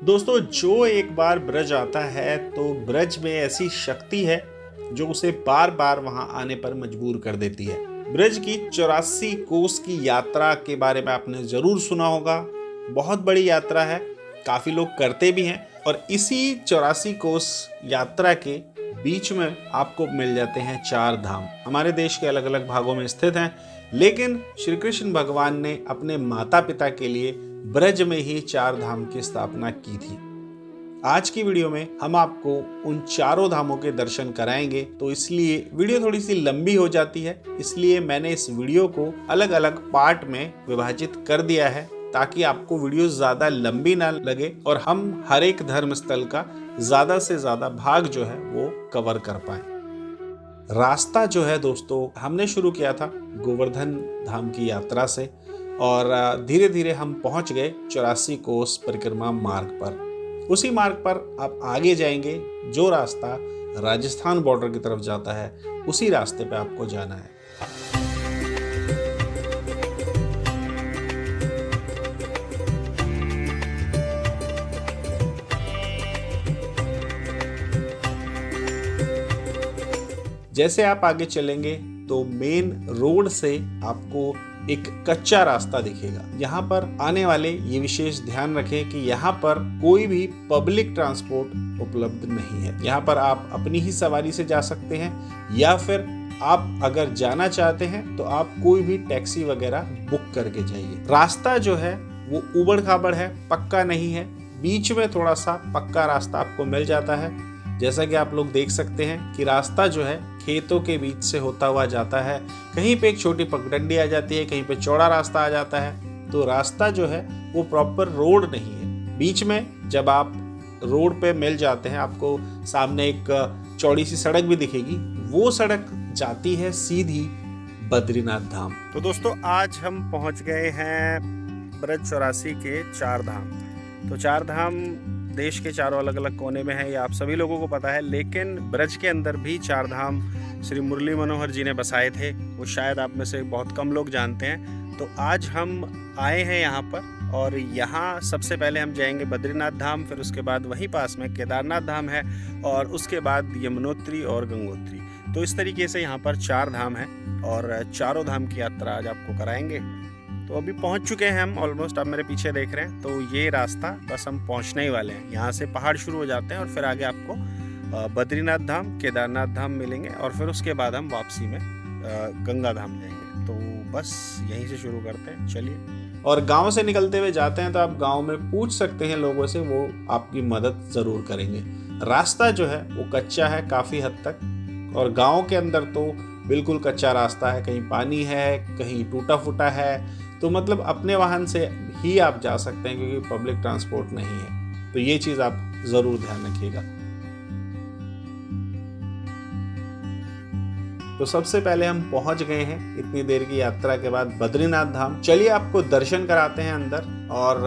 दोस्तों, जो एक बार ब्रज आता है तो ब्रज में ऐसी शक्ति है जो उसे बार बार वहां आने पर मजबूर कर देती है। ब्रज की 84 कोस की यात्रा के बारे में आपने जरूर सुना होगा। बहुत बड़ी यात्रा है, काफी लोग करते भी हैं और इसी 84 कोस यात्रा के बीच में आपको मिल जाते हैं 4 धाम। हमारे देश के अलग अलग भागों में स्थित हैं, लेकिन श्री कृष्ण भगवान ने अपने माता पिता के लिए ब्रज में ही 4 धाम की स्थापना की थी। आज की वीडियो में हम आपको उन चारों धामों के दर्शन कराएंगे, तो इसलिए वीडियो थोड़ी सी लंबी हो जाती है। इसलिए मैंने इस वीडियो को अलग अलग पार्ट में विभाजित कर दिया है ताकि आपको वीडियो ज्यादा लंबी ना लगे और हम हर एक धर्म स्थल का ज्यादा से ज्यादा भाग जो है वो कवर कर पाए। रास्ता जो है दोस्तों, हमने शुरू किया था गोवर्धन धाम की यात्रा से और धीरे धीरे हम पहुंच गए 84 कोस परिक्रमा मार्ग पर। उसी मार्ग पर आप आगे जाएंगे, जो रास्ता राजस्थान बॉर्डर की तरफ जाता है उसी रास्ते पे आपको जाना है। जैसे आप आगे चलेंगे तो मेन रोड से आपको एक कच्चा रास्ता दिखेगा। यहाँ पर आने वाले ये विशेष ध्यान रखें कि यहाँ पर कोई भी पब्लिक ट्रांसपोर्ट उपलब्ध नहीं है। यहाँ पर आप अपनी ही सवारी से जा सकते हैं या फिर आप अगर जाना चाहते हैं तो आप कोई भी टैक्सी वगैरह बुक करके जाइए। रास्ता जो है वो उबड़ खाबड़ है, पक्का नहीं है। बीच में थोड़ा सा पक्का रास्ता आपको मिल जाता है। जैसा कि आप लोग देख सकते हैं कि रास्ता जो है खेतों के बीच से होता हुआ जाता है। कहीं पे एक छोटी पगडंडी आ जाती है, कहीं पे चौड़ा रास्ता आ जाता है। तो रास्ता जो है वो प्रॉपर रोड नहीं है। बीच में जब आप रोड पे मिल जाते हैं, आपको सामने एक चौड़ी सी सड़क भी दिखेगी। वो सड़क जाती है सीधी बद्रीनाथ धाम। तो दोस्तों, आज हम पहुंच गए हैं ब्रज 84 के 4 धाम। तो 4 धाम देश के चारों अलग अलग कोने में है, ये आप सभी लोगों को पता है। लेकिन ब्रज के अंदर भी 4 धाम श्री मुरली मनोहर जी ने बसाए थे, वो शायद आप में से बहुत कम लोग जानते हैं। तो आज हम आए हैं यहाँ पर और यहाँ सबसे पहले हम जाएंगे बद्रीनाथ धाम, फिर उसके बाद वहीं पास में केदारनाथ धाम है और उसके बाद यमुनोत्री और गंगोत्री। तो इस तरीके से यहाँ पर 4 धाम है और चारों धाम की यात्रा आज आपको कराएंगे। तो अभी पहुंच चुके हैं हम ऑलमोस्ट, आप मेरे पीछे देख रहे हैं। तो ये रास्ता बस हम पहुंचने ही वाले हैं। यहाँ से पहाड़ शुरू हो जाते हैं और फिर आगे आपको बद्रीनाथ धाम, केदारनाथ धाम मिलेंगे और फिर उसके बाद हम वापसी में गंगा धाम जाएंगे। तो बस यहीं से शुरू करते हैं, चलिए। और गांव से निकलते हुए जाते हैं तो आप गांव में पूछ सकते हैं लोगों से, वो आपकी मदद ज़रूर करेंगे। रास्ता जो है वो कच्चा है काफ़ी हद तक और गाँव के अंदर तो बिल्कुल कच्चा रास्ता है। कहीं पानी है, कहीं टूटा फूटा है। तो मतलब अपने वाहन से ही आप जा सकते हैं क्योंकि पब्लिक ट्रांसपोर्ट नहीं है। तो ये चीज़ आप ज़रूर ध्यान रखिएगा। तो सबसे पहले हम पहुंच गए हैं इतनी देर की यात्रा के बाद बद्रीनाथ धाम। चलिए आपको दर्शन कराते हैं अंदर और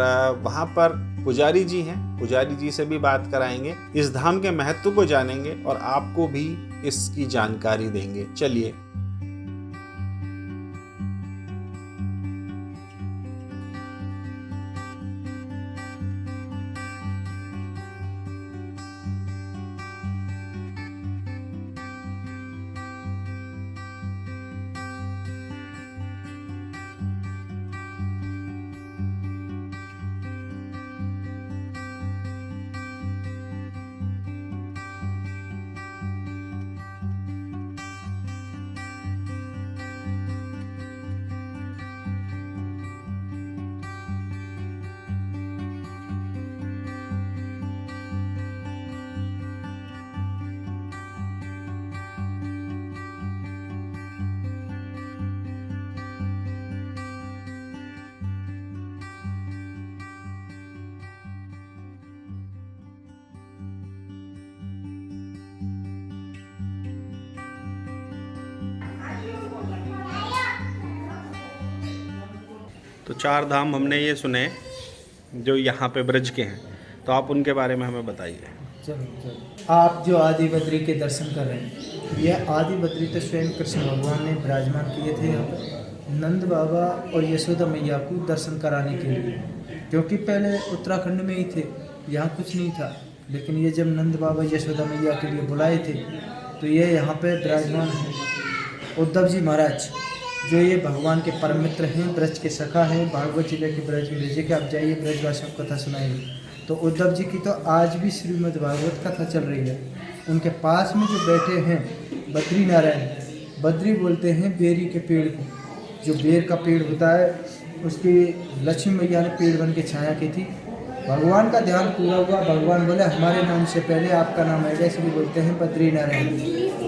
वहां पर पुजारी जी हैं, पुजारी जी से भी बात कराएंगे, इस धाम के महत्व को जानेंगे और आपको भी इसकी जानकारी देंगे। चलिए। तो 4 धाम हमने ये सुने जो यहाँ पे ब्रज के हैं, तो आप उनके बारे में हमें बताइए। चलो आप जो आदि बद्री के दर्शन कर रहे हैं, यह आदि बद्री तो स्वयं कृष्ण भगवान ने विराजमान किए थे यहाँ पर नंद बाबा और यशोदा मैया को दर्शन कराने के लिए, क्योंकि पहले उत्तराखंड में ही थे यहाँ कुछ नहीं था, लेकिन ये जब नंद बाबा यशोदा मैया के लिए बुलाए थे तो ये यहाँ पे विराजमान हैं उद्धव जी महाराज, जो ये भगवान के परम मित्र हैं, ब्रज के सखा हैं। भागवत जिले के ब्रज में भेजे कि आप जाइए ब्रजवासियों को कथा सुनाएंगे। तो उद्धव जी की तो आज भी श्रीमद् भागवत कथा चल रही है। उनके पास में जो बैठे हैं बद्री नारायण, बद्री बोलते हैं बेरी के पेड़ को, जो बेर का पेड़ होता है उसकी लक्ष्मी मैया ने पेड़ बन के छाया की थी। भगवान का ध्यान पूरा हुआ, भगवान बोले हमारे नाम से पहले आपका नाम आएगा, इसलिए बोलते हैं बद्री नारायण।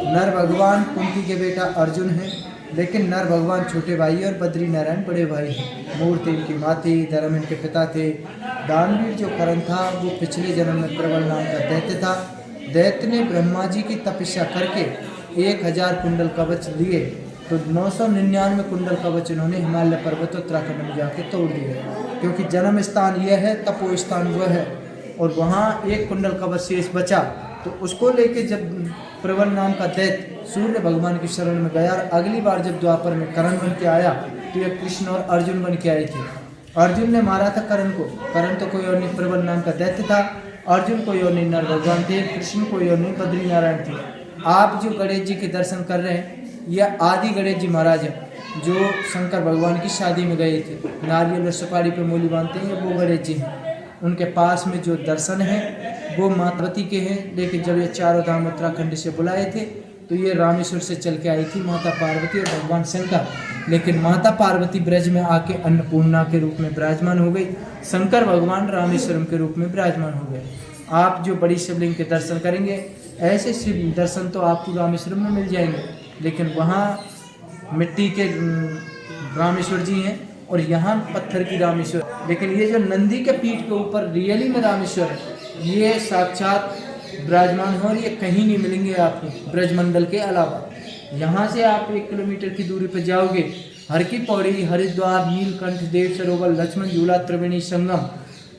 नर भगवान कुंती के बेटा अर्जुन है, लेकिन नर भगवान छोटे भाई और बद्री नारायण बड़े भाई हैं। मूर्ति इनकी माँ थी, धर्म इनके पिता थे। दानवीर जो करण था वो पिछले जन्म में प्रबल नाम का दैत्य था। दैत्य ने ब्रह्मा जी की तपस्या करके 1000 कुंडल कवच लिए, तो 999 कुंडल कवच इन्होंने हिमालय पर्वत उत्तराखंड में जाके तोड़ दिए, क्योंकि जन्म स्थान यह है, तपो स्थान वह है। और वहाँ 1 कुंडल कवच शेष बचा, तो उसको लेके जब प्रबल नाम का दैत्य सूर्य भगवान की शरण में गया, और अगली बार जब द्वापर में करण बन के आया तो ये कृष्ण और अर्जुन बन के आए थे। अर्जुन ने मारा था करण को, करण तो कोई और नहीं प्रबल नाम का दैत्य था, अर्जुन कोई और नहीं नर भगवान थे, कृष्ण कोई और नहीं बद्री नारायण थे। आप जो गणेश जी के दर्शन कर रहे हैं यह आदि गणेश जी महाराज हैं, जो शंकर भगवान की शादी में गए थे, नारियल और सुपारी पे मूली बांधते हैं, वो गणेश जी हैं। उनके पास में जो दर्शन है वो मातावती के हैं, लेकिन जब ये चारों धाम उत्तराखंड से बुलाए थे तो ये रामेश्वर से चल के आई थी माता पार्वती और भगवान शंकर, लेकिन माता पार्वती ब्रज में आके अन्नपूर्णा के रूप में विराजमान हो गई, शंकर भगवान रामेश्वरम के रूप में विराजमान हो गए। आप जो बड़ी शिवलिंग के दर्शन करेंगे, ऐसे शिव दर्शन तो आपको रामेश्वरम में मिल जाएंगे, लेकिन वहाँ मिट्टी के रामेश्वर जी हैं और यहाँ पत्थर की रामेश्वर। लेकिन ये जो नंदी के पीठ के ऊपर रियली में रामेश्वर है, ये साक्षात विराजमान है और ये कहीं नहीं मिलेंगे आपको ब्रजमंडल के अलावा। यहाँ से आप 1 किलोमीटर की दूरी पर जाओगे, हर की पौड़ी, हरिद्वार, नीलकंठ, देव सरोवर, लक्ष्मण झूला, त्रिवेणी संगम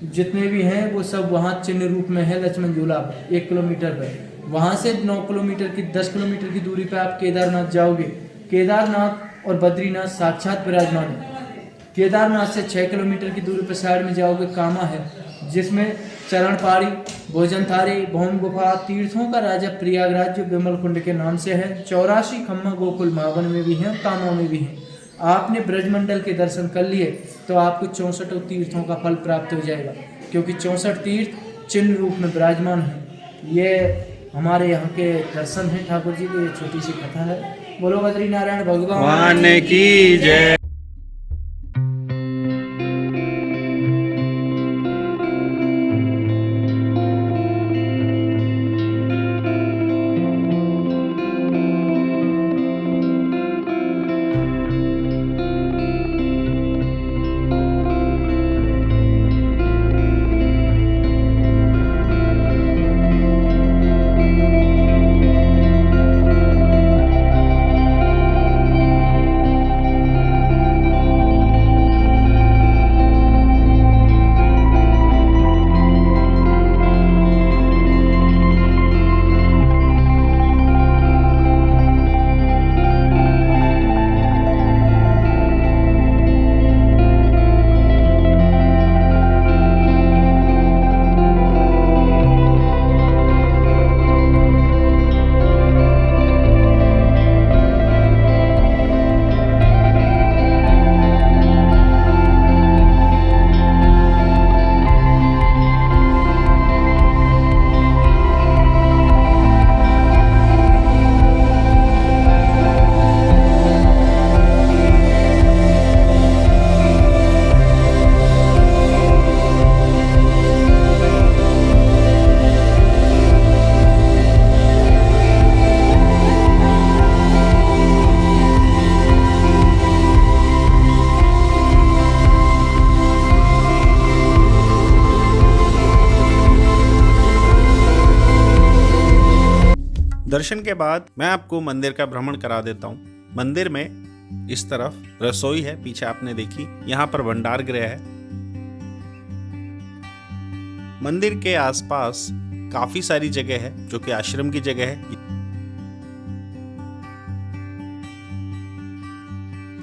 जितने भी हैं वो सब वहाँ चिन्ह रूप में है। लक्ष्मण झूला 1 किलोमीटर पर, वहाँ से 9 किलोमीटर की 10 किलोमीटर की दूरी पर आप केदारनाथ जाओगे। केदारनाथ और बद्रीनाथ साक्षात विराजमान है। केदारनाथ से 6 किलोमीटर की दूरी पर साइड में जाओगे कामा है, जिसमें चरण पाड़ी, भोजन थारी, भौम गुफा, तीर्थों का राजा प्रयागराज जो विमल कुंड के नाम से है, 84 खम्मा गोकुल मावन में भी हैं, कामा में भी हैं। आपने ब्रजमंडल के दर्शन कर लिए तो आपको 64 तीर्थों का फल प्राप्त हो जाएगा, क्योंकि 64 तीर्थ चिन्ह रूप में विराजमान हैं। ये हमारे यहाँ के दर्शन हैं ठाकुर जी की, ये छोटी सी कथा है। बोलो बद्री नारायण भगवान की जय। दर्शन के बाद मैं आपको मंदिर का भ्रमण करा देता हूँ। मंदिर में इस तरफ रसोई है, पीछे आपने देखी, यहाँ पर भंडार गृह है। मंदिर के आसपास काफी सारी जगह है जो कि आश्रम की जगह है।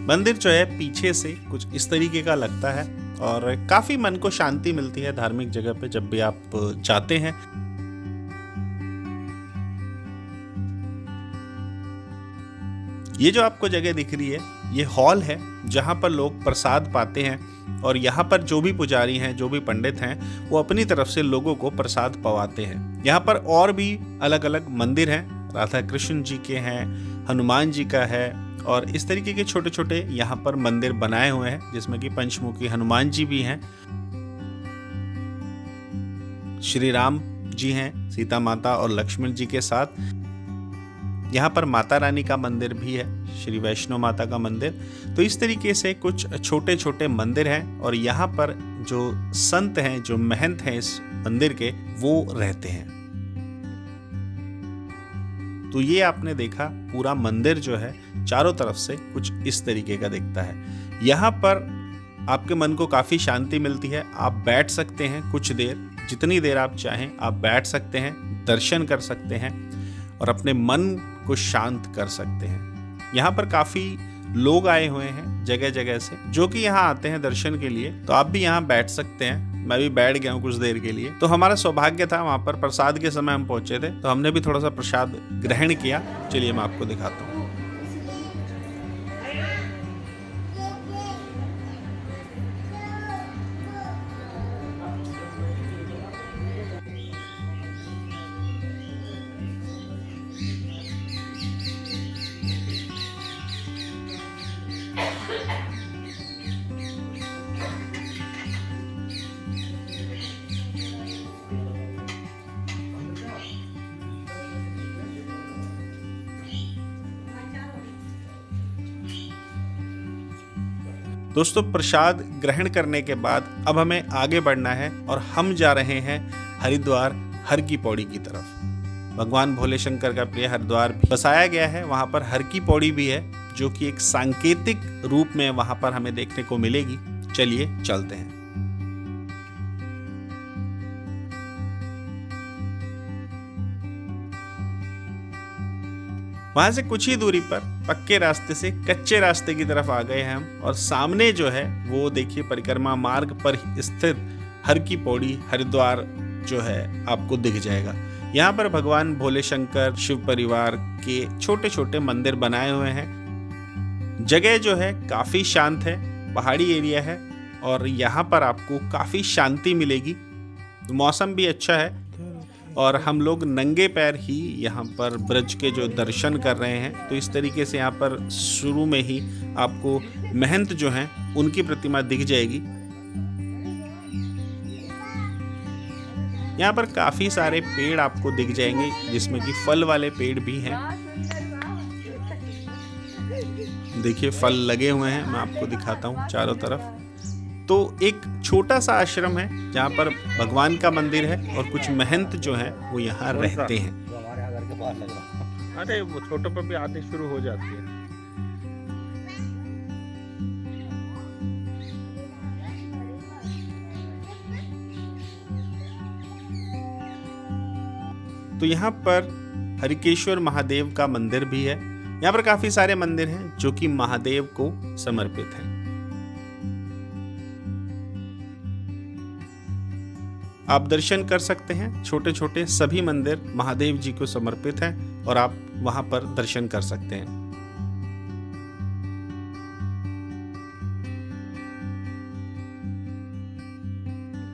मंदिर जो है पीछे से कुछ इस तरीके का लगता है और काफ़ी मन को शांति मिलती है धार्मिक जगह पे जब भी आप जाते हैं। ये जो आपको जगह दिख रही है ये हॉल है जहाँ पर लोग प्रसाद पाते हैं और यहाँ पर जो भी पुजारी हैं, जो भी पंडित हैं, वो अपनी तरफ से लोगों को प्रसाद पवाते हैं। यहाँ पर और भी अलग अलग मंदिर हैं, राधा कृष्ण जी के हैं, हनुमान जी का है और इस तरीके के छोटे छोटे यहाँ पर मंदिर बनाए हुए हैं जिसमें कि पंचमुखी हनुमान जी भी हैं, श्री राम जी हैं सीता माता और लक्ष्मण जी के साथ। यहाँ पर माता रानी का मंदिर भी है, श्री वैष्णो माता का मंदिर। तो इस तरीके से कुछ छोटे छोटे मंदिर हैं और यहाँ पर जो संत हैं, जो महंत हैं इस मंदिर के, वो रहते हैं। तो ये आपने देखा पूरा मंदिर जो है चारों तरफ से कुछ इस तरीके का दिखता है। यहाँ पर आपके मन को काफ़ी शांति मिलती है। आप बैठ सकते हैं कुछ देर, जितनी देर आप चाहें आप बैठ सकते हैं, दर्शन कर सकते हैं और अपने मन को शांत कर सकते हैं। यहाँ पर काफ़ी लोग आए हुए हैं जगह जगह से जो कि यहाँ आते हैं दर्शन के लिए, तो आप भी यहाँ बैठ सकते हैं। मैं भी बैठ गया हूँ कुछ देर के लिए। तो हमारा सौभाग्य था, वहाँ पर प्रसाद के समय हम पहुँचे थे तो हमने भी थोड़ा सा प्रसाद ग्रहण किया। चलिए मैं आपको दिखाता हूँ। दोस्तों प्रसाद ग्रहण करने के बाद अब हमें आगे बढ़ना है और हम जा रहे हैं हरिद्वार हर की पौड़ी की तरफ। भगवान भोले शंकर का प्रिय हरिद्वार भी बसाया गया है, वहाँ पर हर की पौड़ी भी है जो कि एक सांकेतिक रूप में वहाँ पर हमें देखने को मिलेगी। चलिए चलते हैं। वहां से कुछ ही दूरी पर पक्के रास्ते से कच्चे रास्ते की तरफ आ गए हैं हम और सामने जो है वो देखिए परिक्रमा मार्ग पर स्थित हर की पौड़ी हरिद्वार जो है आपको दिख जाएगा। यहाँ पर भगवान भोले शंकर शिव परिवार के छोटे छोटे मंदिर बनाए हुए हैं। जगह जो है काफी शांत है, पहाड़ी एरिया है और यहाँ पर आपको काफी शांति मिलेगी। मौसम भी अच्छा है और हम लोग नंगे पैर ही यहाँ पर ब्रज के जो दर्शन कर रहे हैं। तो इस तरीके से यहाँ पर शुरू में ही आपको महंत जो हैं उनकी प्रतिमा दिख जाएगी। यहाँ पर काफी सारे पेड़ आपको दिख जाएंगे जिसमें कि फल वाले पेड़ भी हैं। देखिए फल लगे हुए हैं, मैं आपको दिखाता हूँ चारों तरफ। तो एक छोटा सा आश्रम है जहाँ पर भगवान का मंदिर है और कुछ महंत जो हैं वो यहाँ रहते हैं। हमारे घर के पास लग रहा। अरे वो छोटों पर भी आती शुरू हो जाती है। तो यहाँ पर हरिकेश्वर महादेव का मंदिर भी है। यहाँ पर काफी सारे मंदिर हैं जो कि महादेव को समर्पित हैं। आप दर्शन कर सकते हैं, छोटे छोटे सभी मंदिर महादेव जी को समर्पित हैं और आप वहां पर दर्शन कर सकते हैं।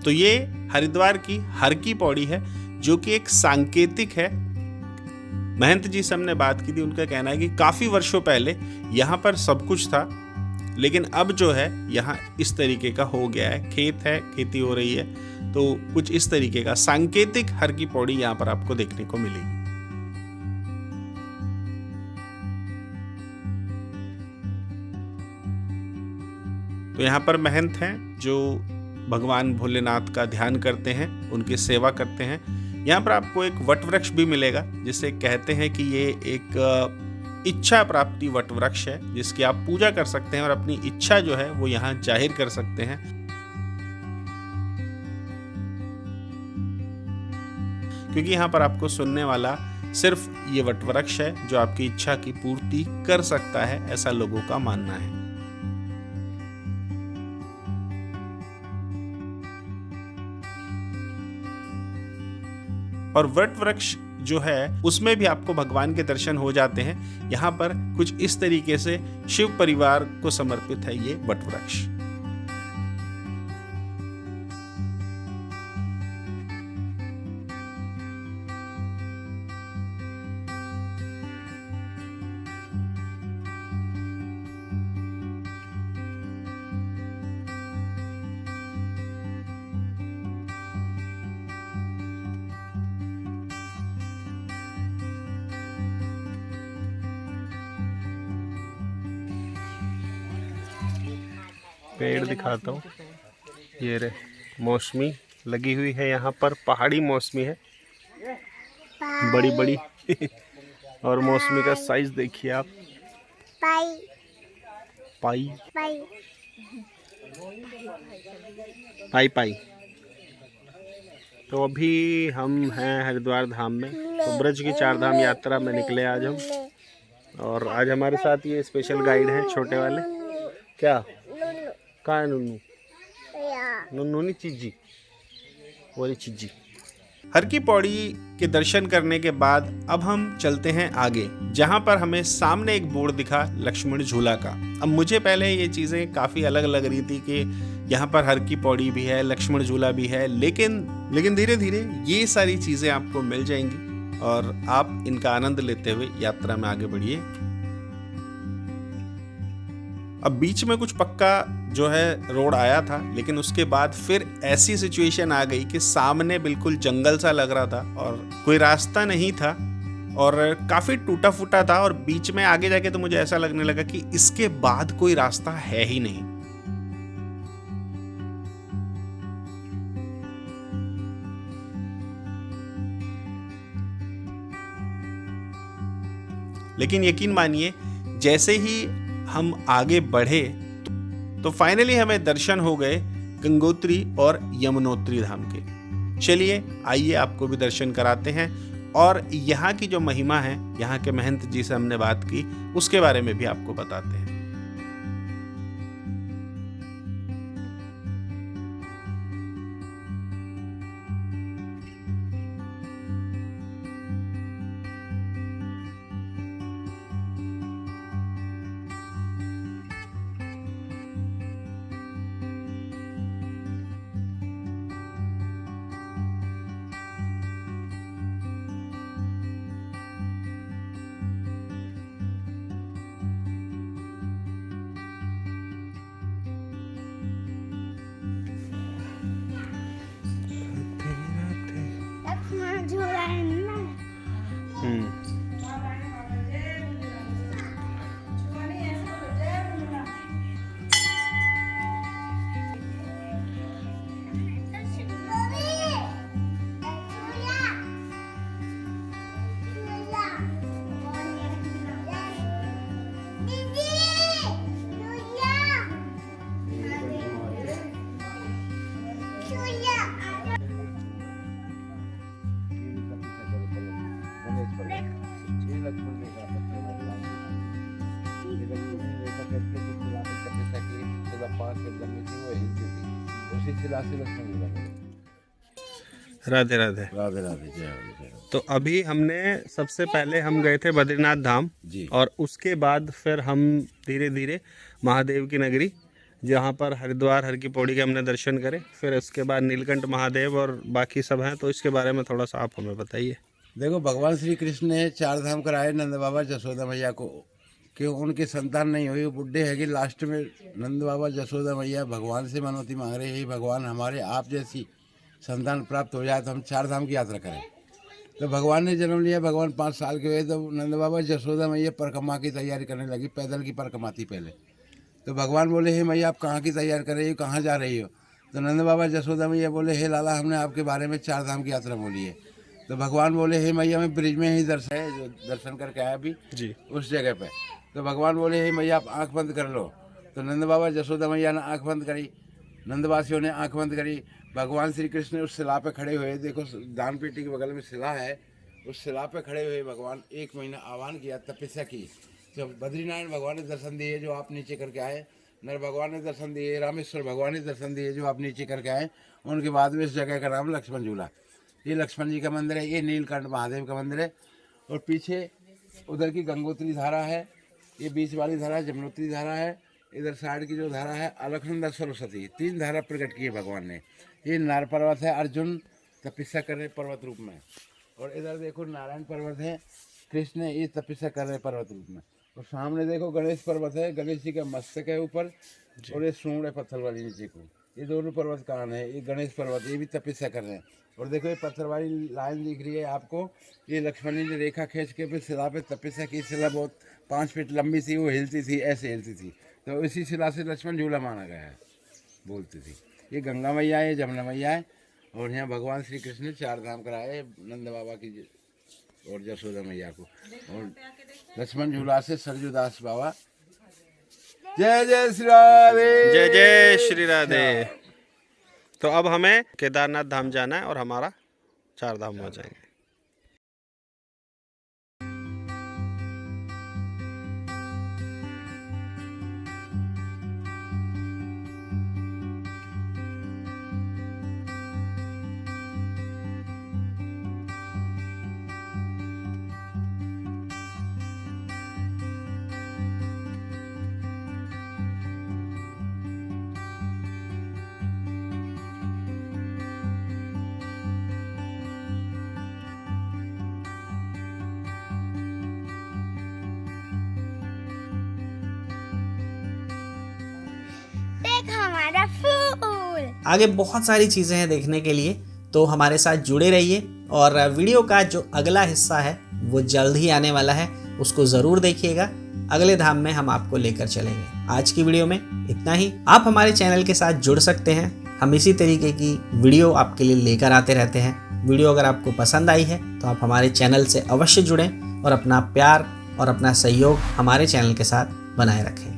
तो ये हरिद्वार की हर की पौड़ी है जो कि एक सांकेतिक है। महंत जी से हमने बात की थी, उनका कहना है कि काफी वर्षों पहले यहाँ पर सब कुछ था लेकिन अब जो है यहाँ इस तरीके का हो गया है, खेत है, खेती हो रही है। तो कुछ इस तरीके का सांकेतिक हर की पौड़ी यहाँ पर आपको देखने को मिलेगी। तो यहाँ पर महंत हैं जो भगवान भोलेनाथ का ध्यान करते हैं, उनकी सेवा करते हैं। यहाँ पर आपको एक वट वृक्ष भी मिलेगा जिसे कहते हैं कि ये एक इच्छा प्राप्ति वट वृक्ष है जिसकी आप पूजा कर सकते हैं और अपनी इच्छा जो है वो यहाँ जाहिर कर सकते हैं। क्योंकि यहाँ पर आपको सुनने वाला सिर्फ ये वट वृक्ष है जो आपकी इच्छा की पूर्ति कर सकता है, ऐसा लोगों का मानना है। और वट वृक्ष जो है उसमें भी आपको भगवान के दर्शन हो जाते हैं। यहाँ पर कुछ इस तरीके से शिव परिवार को समर्पित है ये वट वृक्ष। पेड़ दिखाता हूँ, ये रे मौसमी लगी हुई है यहाँ पर, पहाड़ी मौसमी है बड़ी बड़ी और मौसमी का साइज देखिए आप, पाई पाई पाई। तो अभी हम हैं हरिद्वार धाम में, तो ब्रज की 4 धाम यात्रा में निकले आज हम। और आज हमारे साथ ये स्पेशल गाइड हैं छोटे वाले। क्या कहाँ है नुन्नू? नुन्नू नहीं, चीजी, वो चीजी। हर की पौड़ी के दर्शन करने के बाद अब हम चलते हैं आगे, जहां पर हमें सामने एक बोर्ड दिखा लक्ष्मण झूला का। अब मुझे पहले ये चीज़ें काफ़ी अलग लग रही थी कि यहाँ पर हर की पौड़ी भी है, लक्ष्मण झूला भी है, लेकिन धीरे धीरे ये सारी चीज़ें आपको मिल जाएंगी और आप इनका आनंद लेते हुए यात्रा में आगे बढ़िए। अब बीच में कुछ पक्का जो है रोड आया था, लेकिन उसके बाद फिर ऐसी सिचुएशन आ गई कि सामने बिल्कुल जंगल सा लग रहा था और कोई रास्ता नहीं था और काफ़ी टूटा फूटा था। और बीच में आगे जाके तो मुझे ऐसा लगने लगा कि इसके बाद कोई रास्ता है ही नहीं। लेकिन यकीन मानिए, जैसे ही हम आगे बढ़े तो फाइनली हमें दर्शन हो गए गंगोत्री और यमुनोत्री धाम के। चलिए आइए आपको भी दर्शन कराते हैं और यहाँ की जो महिमा है, यहाँ के महंत जी से हमने बात की, उसके बारे में भी आपको बताते हैं। राधे राधे राधे राधे, जय हो। तो अभी हमने सबसे पहले हम गए थे बद्रीनाथ धाम जी। और उसके बाद फिर हम धीरे धीरे महादेव की नगरी, जहाँ पर हरिद्वार हर की पौड़ी के हमने दर्शन करे, फिर उसके बाद नीलकंठ महादेव और बाकी सब हैं। तो इसके बारे में थोड़ा सा आप हमें बताइए। देखो, भगवान श्री कृष्ण ने 4 धाम कराए नंद बाबा जसोदा मैया को, कि उनकी संतान नहीं हुई, बुढ़े है कि लास्ट में नंद बाबा जसोदा मैया भगवान से मनौती मांग रहे हैं, भगवान हमारे आप जैसी संतान प्राप्त हो जाए तो हम 4 धाम की यात्रा करें। तो भगवान ने जन्म लिया, भगवान 5 साल के हुए तो नंद बाबा जसोदा मैया परिक्रमा की तैयारी करने लगी, पैदल की परिक्रमा थी पहले। तो भगवान बोले, हे मैया आप कहाँ की तैयारी कर रही हो, कहाँ जा रही हो? तो नंद बाबा जसोदा मैया बोले, हे लाला हमने आपके बारे में 4 धाम की यात्रा बोली है। तो भगवान बोले, हे मैया मैं ब्रिज में ही दर्शन है जो दर्शन करके आया अभी जी उस जगह पे। तो भगवान बोले, हे मैया आप आँख बंद कर लो। तो नंद बाबा जसोदा मैया ने आँख बंद करी, नंदवासियों ने आँख बंद करी। भगवान श्री कृष्ण उस शिला पे खड़े हुए, देखो दान पेटी के बगल में शिला है, उस शिला पे खड़े हुए भगवान 1 महीना आह्वान किया, तपस्या की। तो बद्रीनारायण भगवान ने दर्शन दिए जो आप नीचे करके आए, नर भगवान ने दर्शन दिए, रामेश्वर भगवान ने दर्शन दिए जो आप नीचे करके आए। उनके बाद में इस जगह का नाम लक्ष्मण झूला। ये लक्ष्मण जी का मंदिर है, ये नीलकंठ महादेव का मंदिर है। और पीछे उधर की गंगोत्री धारा है, ये बीच वाली धारा जमुनोत्री धारा है, इधर साइड की जो धारा है अलखनंदा सरस्वती, 3 धारा प्रकट की है भगवान ने। ये नार पर्वत है, अर्जुन तपस्या कर रहे पर्वत रूप में। और इधर देखो नारायण पर्वत है, कृष्ण ये तपस्या कर रहे पर्वत रूप में। और सामने देखो गणेश पर्वत है, गणेश जी का मस्तक है ऊपर, और ये सूंड है पत्थर वाली नीचे को। ये दोनों पर्वत कान है, ये गणेश पर्वत, ये भी तपस्या कर रहे हैं। और देखो ये पत्थर वाली लाइन दिख रही है आपको, ये लक्ष्मण जी ने रेखा खींच के फिर शिला पे तपस्या की। शिला बहुत 5 फीट लंबी थी, वो हिलती थी, ऐसे हिलती थी, तो इसी शिला से लक्ष्मण झूला माना गया है, बोलती थी। ये गंगा मैया है, जमुना मैया है। और यहाँ भगवान श्री कृष्ण ने 4 धाम कराए नंद बाबा की और जसोदा मैया को। और लक्ष्मण झूला से सरजू दास बाबा। जय जय श्री राधे, जय जय श्री राधे। तो अब हमें केदारनाथ धाम जाना है और हमारा 4 धाम हो जाएंगे। हमारा फूल। आगे बहुत सारी चीज़ें हैं देखने के लिए, तो हमारे साथ जुड़े रहिए। और वीडियो का जो अगला हिस्सा है वो जल्द ही आने वाला है, उसको ज़रूर देखिएगा। अगले धाम में हम आपको लेकर चलेंगे। आज की वीडियो में इतना ही। आप हमारे चैनल के साथ जुड़ सकते हैं, हम इसी तरीके की वीडियो आपके लिए लेकर आते रहते हैं। वीडियो अगर आपको पसंद आई है तो आप हमारे चैनल से अवश्य जुड़ें और अपना प्यार और अपना सहयोग हमारे चैनल के साथ बनाए रखें।